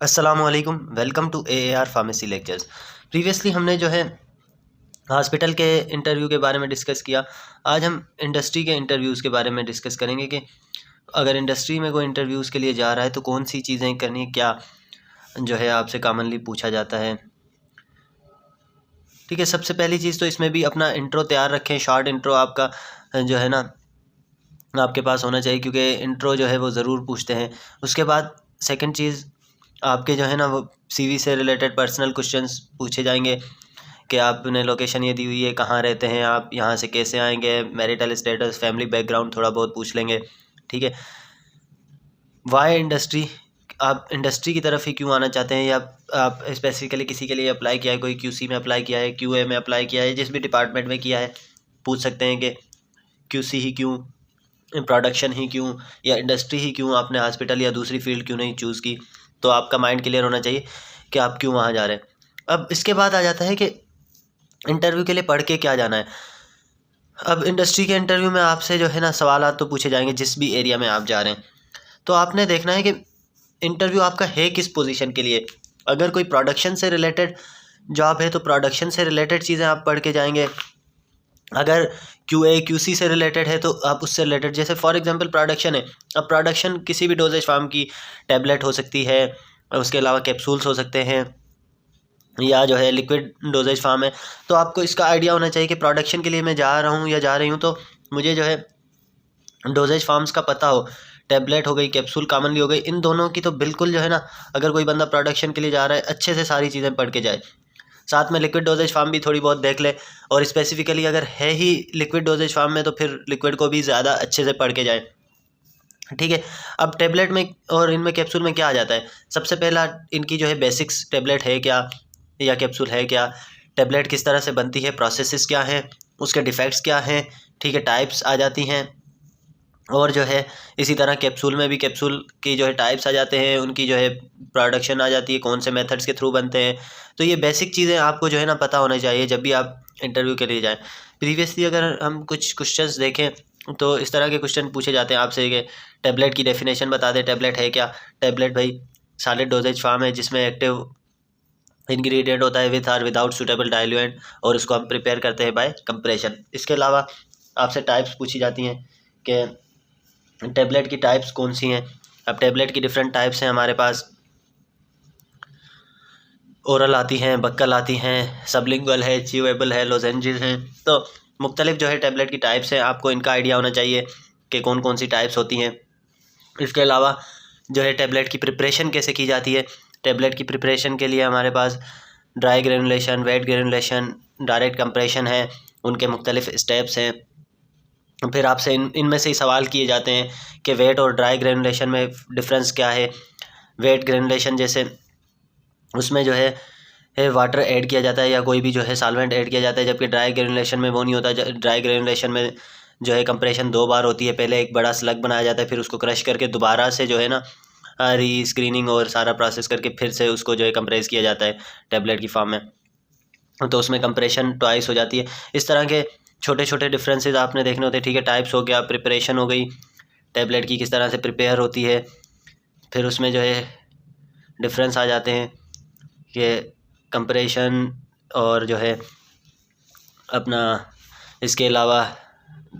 अस्सलाम वालेकुम, welcome to AAR pharmacy lectures. Previously हमने जो है हॉस्पिटल के इंटरव्यू के बारे में डिस्कस किया। आज हम इंडस्ट्री के इंटरव्यूज़ के बारे में डिस्कस करेंगे कि अगर इंडस्ट्री में कोई इंटरव्यूज़ के लिए जा रहा है तो कौन सी चीज़ें करनी है, क्या जो है आपसे कॉमनली पूछा जाता है। ठीक है, सबसे पहली चीज़ तो इसमें भी अपना इंट्रो तैयार रखें। शॉर्ट इंट्रो आपका जो है ना आपके पास होना चाहिए, क्योंकि इंट्रो जो है वो ज़रूर पूछते हैं। उसके बाद सेकंड चीज़ आपके जो है ना वो CV से रिलेटेड पर्सनल क्वेश्चंस पूछे जाएंगे कि आपने लोकेशन ये दी हुई है, कहाँ रहते हैं आप, यहाँ से कैसे आएंगे, मैरिटल स्टेटस, फैमिली बैकग्राउंड थोड़ा बहुत पूछ लेंगे। ठीक है, वाई इंडस्ट्री, आप इंडस्ट्री की तरफ ही क्यों आना चाहते हैं, या आप स्पेसिफिकली किसी के लिए अप्लाई किया है, कोई QC में अप्लाई किया है, QA में अप्लाई किया है, जिस भी डिपार्टमेंट में किया है पूछ सकते हैं कि QC ही क्यों, प्रोडक्शन ही क्यों, या इंडस्ट्री ही क्यों, आपने हॉस्पिटल या दूसरी फील्ड क्यों नहीं चूज़ की। तो आपका माइंड क्लियर होना चाहिए कि आप क्यों वहाँ जा रहे हैं। अब इसके बाद आ जाता है कि इंटरव्यू के लिए पढ़ के क्या जाना है। अब इंडस्ट्री के इंटरव्यू में आपसे जो है ना सवालात तो पूछे जाएंगे जिस भी एरिया में आप जा रहे हैं। तो आपने देखना है कि इंटरव्यू आपका है किस पोजीशन के लिए। अगर कोई प्रोडक्शन से रिलेटेड जॉब है तो प्रोडक्शन से रिलेटेड चीज़ें आप पढ़ के जाएंगे। अगर QA QC से रिलेटेड है तो आप उससे रिलेटेड, जैसे फॉर एग्जांपल प्रोडक्शन है, अब प्रोडक्शन किसी भी डोजेज फार्म की टैबलेट हो सकती है, उसके अलावा कैप्सूल्स हो सकते हैं, या जो है लिक्विड डोजेज फार्म है। तो आपको इसका आइडिया होना चाहिए कि प्रोडक्शन के लिए मैं जा रहा हूँ या जा रही हूँ तो मुझे जो है डोजेज फार्म्स का पता हो। टैबलेट हो गई, कैप्सूल कॉमनली हो गई, इन दोनों की तो बिल्कुल जो है ना, अगर कोई बंदा प्रोडक्शन के लिए जा रहा है अच्छे से सारी चीज़ें पढ़ के जाए। साथ में लिक्विड डोजेज फार्म भी थोड़ी बहुत देख ले, और स्पेसिफिकली अगर है ही लिक्विड डोजेज फार्म में तो फिर लिक्विड को भी ज़्यादा अच्छे से पढ़ के जाए। ठीक है, अब टेबलेट में और इनमें कैप्सूल में क्या आ जाता है। सबसे पहला इनकी जो है बेसिक्स, टेबलेट है क्या या कैप्सूल है क्या, टेबलेट किस तरह से बनती है, प्रोसेसेस क्या हैं, उसके डिफेक्ट्स क्या हैं। ठीक है, टाइप्स आ जाती हैं, और जो है इसी तरह कैप्सूल में भी कैप्सूल की जो है टाइप्स आ जाते हैं, उनकी जो है प्रोडक्शन आ जाती है, कौन से मेथड्स के थ्रू बनते हैं। तो ये बेसिक चीज़ें आपको जो है ना पता होना चाहिए जब भी आप इंटरव्यू के लिए जाएं। प्रीवियसली अगर हम कुछ क्वेश्चंस देखें तो इस तरह के क्वेश्चन पूछे जाते हैं आपसे कि टैबलेट की डेफिनेशन बता दें, टैबलेट है क्या। टैबलेट भाई सॉलिड डोजेज फॉर्म है जिसमें एक्टिव इंग्रेडिएंट होता है with or without suitable diluent, और उसको हम प्रिपेयर करते हैं बाय कंप्रेशन। इसके अलावा आपसे टाइप्स पूछी जाती हैं कि टैबलेट की टाइप्स कौन सी हैं। अब टैबलेट की डिफरेंट टाइप्स हैं हमारे पास, ओरल आती हैं, बक्कल आती हैं, सबलिंगुअल है, च्यूएबल है, लोजेंजेस हैं। तो मुख्तलिफ जो है टैबलेट की टाइप्स हैं, आपको इनका आइडिया होना चाहिए कि कौन कौन सी टाइप्स होती हैं। इसके अलावा जो है टैबलेट की प्रिपरेशन कैसे की जाती है। टैबलेट की प्रिपरेशन के लिए हमारे पास dry granulation, wet granulation, direct compression है, उनके मुख्तलिफ स्टेप्स हैं। फिर आपसे इनमें से ही सवाल किए जाते हैं कि वेट और ड्राई ग्रेनुलेशन में डिफरेंस क्या है। वेट ग्रेनुलेशन जैसे उसमें जो है वाटर ऐड किया जाता है या कोई भी जो है सॉल्वेंट ऐड किया जाता है, जबकि ड्राई ग्रेनुलेशन में वो नहीं होता। ड्राई ग्रेनुलेशन में जो है कंप्रेशन 2 बार होती है। पहले एक बड़ा स्लग बनाया जाता है, फिर उसको क्रश करके दोबारा से जो है ना री स्क्रीनिंग और सारा प्रोसेस करके फिर से उसको जो है कंप्रेस किया जाता है टैबलेट की फॉर्म में। तो उसमें कंप्रेशन ट्वाइस हो जाती है। इस तरह के छोटे छोटे डिफरेंसेस आपने देखने होते हैं। ठीक है, टाइप्स हो गया, प्रिपरेशन हो गई, टैबलेट की किस तरह से प्रिपेयर होती है, फिर उसमें जो है डिफरेंस आ जाते हैं कि कंप्रेशन और जो है अपना, इसके अलावा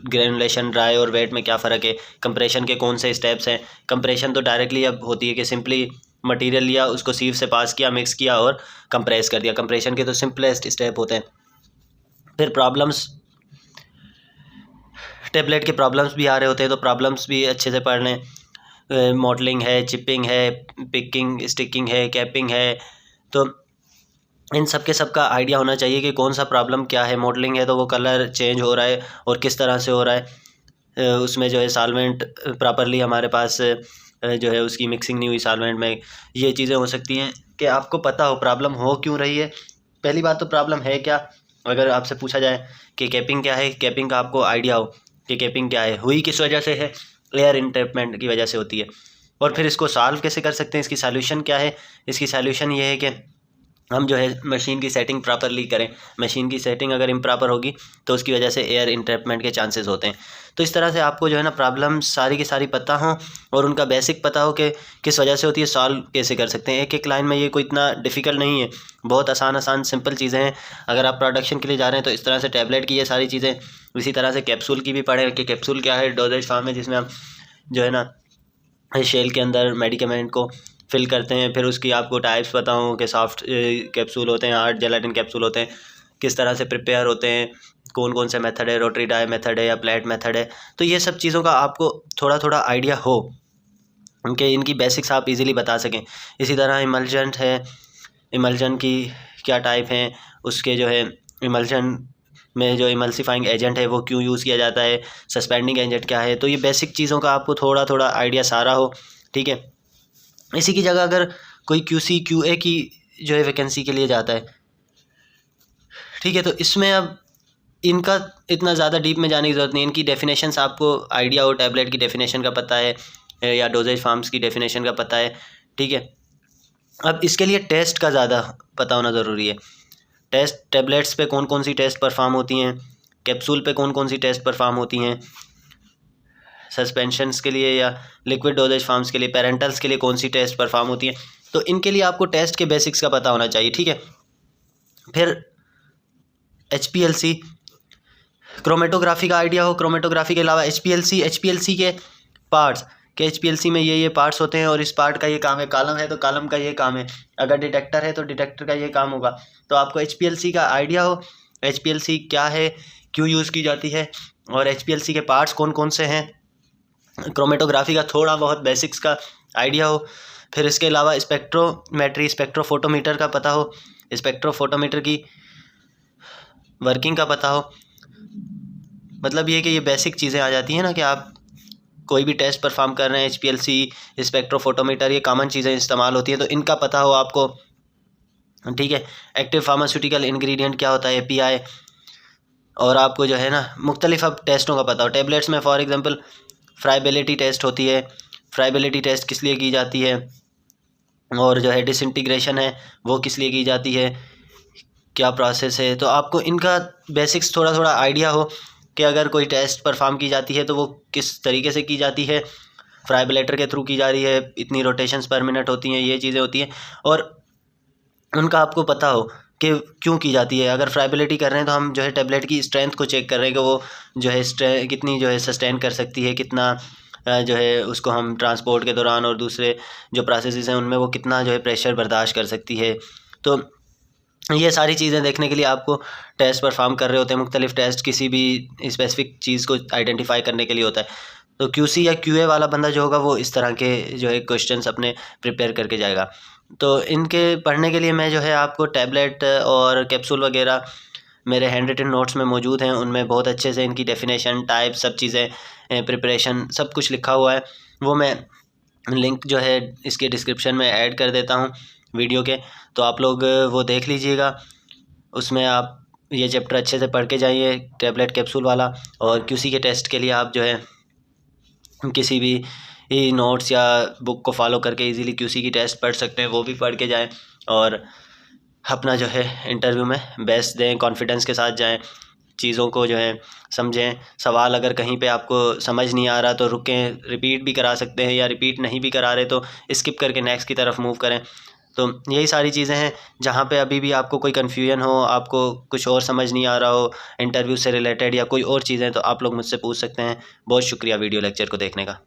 ग्रेनुलेशन, ड्राई और वेट में क्या फ़र्क है, कंप्रेशन के कौन से स्टेप्स हैं। कंप्रेशन तो डायरेक्टली अब होती है कि सिंपली मटेरियल लिया, उसको सीव से पास किया, मिक्स किया और कंप्रेस कर दिया। कंप्रेशन के तो सिंपलेस्ट स्टेप होते हैं। फिर प्रॉब्लम्स, टेबलेट के प्रॉब्लम्स भी आ रहे होते हैं तो प्रॉब्लम्स भी अच्छे से पढ़ लें। मॉडलिंग है, चिपिंग है, पिकिंग स्टिकिंग है, कैपिंग है। तो इन सब के सब का आइडिया होना चाहिए कि कौन सा प्रॉब्लम क्या है। मॉडलिंग है तो वो कलर चेंज हो रहा है और किस तरह से हो रहा है। उसमें जो है सॉल्वेंट प्रॉपरली हमारे पास जो है उसकी मिक्सिंग नहीं हुई सॉल्वेंट में। ये चीज़ें हो सकती हैं कि आपको पता हो प्रॉब्लम हो क्यों रही है। पहली बात तो प्रॉब्लम है क्या। अगर आपसे पूछा जाए कि कैपिंग क्या है, कैपिंग का आपको आइडिया हो कि कैपिंग क्या है, हुई किस वजह से है, एयर इंट्रैपमेंट की वजह से होती है। और फिर इसको सॉल्व कैसे कर सकते हैं, इसकी सॉल्यूशन क्या है। इसकी सॉल्यूशन ये है कि हम जो है मशीन की सेटिंग प्रॉपरली करें। मशीन की सेटिंग अगर इम्प्रॉपर होगी तो उसकी वजह से एयर इंट्रैपमेंट के चांसेस होते हैं। तो इस तरह से आपको जो है ना प्रॉब्लम सारी की सारी पता हो और उनका बेसिक पता हो कि किस वजह से होती है, सॉल्व कैसे कर सकते हैं। एक एक लाइन में ये कोई इतना डिफ़िकल्ट नहीं है, बहुत आसान आसान सिंपल चीज़ें हैं। अगर आप प्रोडक्शन के लिए जा रहे हैं तो इस तरह से टैबलेट की ये सारी चीज़ें, इसी तरह से कैप्सूल की भी पढ़ें कि कैप्सूल क्या है, डोजेज फॉर्म है जिसमें हम जो है ना शेल के अंदर मेडिकेमेंट को फिल करते हैं। फिर उसकी आपको टाइप्स बताऊँ कि सॉफ्ट कैप्सूल होते हैं, हार्ड जेलेटिन कैप्सूल होते हैं, किस तरह से प्रिपेयर होते हैं, कौन कौन से मेथड है, रोटरी डाई मेथड है या प्लेट मेथड है। तो ये सब चीज़ों का आपको थोड़ा थोड़ा आइडिया हो, उनके इनकी बेसिक्स आप इजीली बता सकें। इसी तरह इमल्जेंट है, इमल्जन की क्या टाइप हैं, उसके जो है इमल्जन में जो इमल्सिफाइंग एजेंट है वो क्यों यूज़ किया जाता है, सस्पेंडिंग एजेंट क्या है। तो ये बेसिक चीज़ों का आपको थोड़ा थोड़ा आइडिया सारा हो, ठीक है। इसी की जगह अगर कोई QC QA की जो है वैकेंसी के लिए जाता है, ठीक है, तो इसमें अब इनका इतना ज़्यादा डीप में जाने की ज़रूरत नहीं। इनकी डेफिनेशंस आपको आइडिया हो, टैबलेट की डेफिनेशन का पता है या डोजेज फार्म्स की डेफिनेशन का पता है, ठीक है। अब इसके लिए टेस्ट का ज़्यादा पता होना ज़रूरी है। टेस्ट टैबलेट्स पे कौन कौन सी टेस्ट परफॉर्म होती हैं, कैप्सूल पे कौन कौन सी टेस्ट परफॉर्म होती हैं, सस्पेंशंस के लिए या लिक्विड डोजेज फार्म्स के लिए, पेरेंटल्स के लिए कौन सी टेस्ट परफॉर्म होती हैं। तो इनके लिए आपको टेस्ट के बेसिक्स का पता होना चाहिए, ठीक है। फिर HPLC क्रोमेटोग्राफी का आइडिया हो। क्रोमेटोग्राफी के अलावा HPLC के पार्ट्स के HPLC में ये पार्ट्स होते हैं और इस पार्ट का ये काम है। कॉलम है तो कॉलम का ये काम है, अगर डिटेक्टर है तो डिटेक्टर का ये काम होगा। तो आपको HPLC का आइडिया हो, HPLC क्या है, क्यों यूज़ की जाती है और HPLC के पार्ट्स कौन कौन से हैं, क्रोमेटोग्राफी का थोड़ा बहुत बेसिक्स का आइडिया हो। फिर इसके अलावा स्पेक्ट्रोमेट्री, स्पेक्ट्रोफोटोमीटर का पता हो, स्पेक्ट्रोफोटोमीटर की वर्किंग का पता हो। मतलब ये कि ये बेसिक चीज़ें आ जाती हैं ना कि आप कोई भी टेस्ट परफॉर्म कर रहे हैं, HPLC, स्पेक्ट्रोफोटोमीटर, ये कॉमन चीज़ें इस्तेमाल होती हैं, तो इनका पता हो आपको, ठीक है। एक्टिव फार्मास्यूटिकल इंग्रेडिएंट क्या होता है, API, और आपको जो है ना मुख्तलिफ अब टेस्टों का पता हो। टैबलेट्स में फॉर एग्जांपल फ्राइबिलिटी टेस्ट होती है, फ्राइबिलिटी टेस्ट किस लिए की जाती है, और जो है डिसइंटीग्रेशन है वो किस लिए की जाती है, क्या प्रोसेस है। तो आपको इनका बेसिक्स थोड़ा थोड़ा आइडिया हो कि अगर कोई टेस्ट परफॉर्म की जाती है तो वो किस तरीके से की जाती है, फ्राइबुलेटर के थ्रू की जा रही है, इतनी रोटेशंस पर मिनट होती हैं, ये चीज़ें होती हैं, और उनका आपको पता हो कि क्यों की जाती है। अगर फ्राइबिलिटी कर रहे हैं तो हम जो है टेबलेट की स्ट्रेंथ को चेक कर रहे हैं कि वो जो है कितनी जो है सस्टेन कर सकती है, कितना जो है उसको हम ट्रांसपोर्ट के दौरान और दूसरे जो प्रोसेसेस हैं उनमें वो कितना जो है प्रेशर बर्दाश्त कर सकती है। तो ये सारी चीज़ें देखने के लिए आपको टेस्ट परफॉर्म कर रहे होते हैं। मुख्तलिफ टेस्ट किसी भी स्पेसिफिक चीज़ को आइडेंटिफाई करने के लिए होता है। तो QC या QA वाला बंदा जो होगा वो इस तरह के जो है क्वेश्चंस अपने प्रिपेयर करके जाएगा। तो इनके पढ़ने के लिए मैं जो है आपको टैबलेट और कैप्सूल वगैरह मेरे हैंड रिटन नोट्स में मौजूद हैं, उनमें बहुत अच्छे से इनकी डेफिनेशन, टाइप, सब चीज़ें, प्रिपरेशन, सब कुछ लिखा हुआ है। वो मैं लिंक जो है इसके डिस्क्रिप्शन में ऐड कर देता हूँ वीडियो के, तो आप लोग वो देख लीजिएगा। उसमें आप ये चैप्टर अच्छे से पढ़ के जाइए, टैबलेट कैप्सूल वाला। और QC के टेस्ट के लिए आप जो है किसी भी नोट्स या बुक को फॉलो करके इजीली QC की टेस्ट पढ़ सकते हैं, वो भी पढ़ के जाएं और अपना जो है इंटरव्यू में बेस्ट दें, कॉन्फिडेंस के साथ जाएं, चीज़ों को जो है समझें। सवाल अगर कहीं पे आपको समझ नहीं आ रहा तो रुकें, रिपीट भी करा सकते हैं, या रिपीट नहीं भी करा रहे तो स्किप करके नेक्स्ट की तरफ मूव करें। तो यही सारी चीज़ें हैं जहाँ पे अभी भी आपको कोई कन्फ्यूजन हो, आपको कुछ और समझ नहीं आ रहा हो इंटरव्यू से रिलेटेड या कोई और चीज़ें, तो आप लोग मुझसे पूछ सकते हैं। बहुत शुक्रिया वीडियो लेक्चर को देखने का।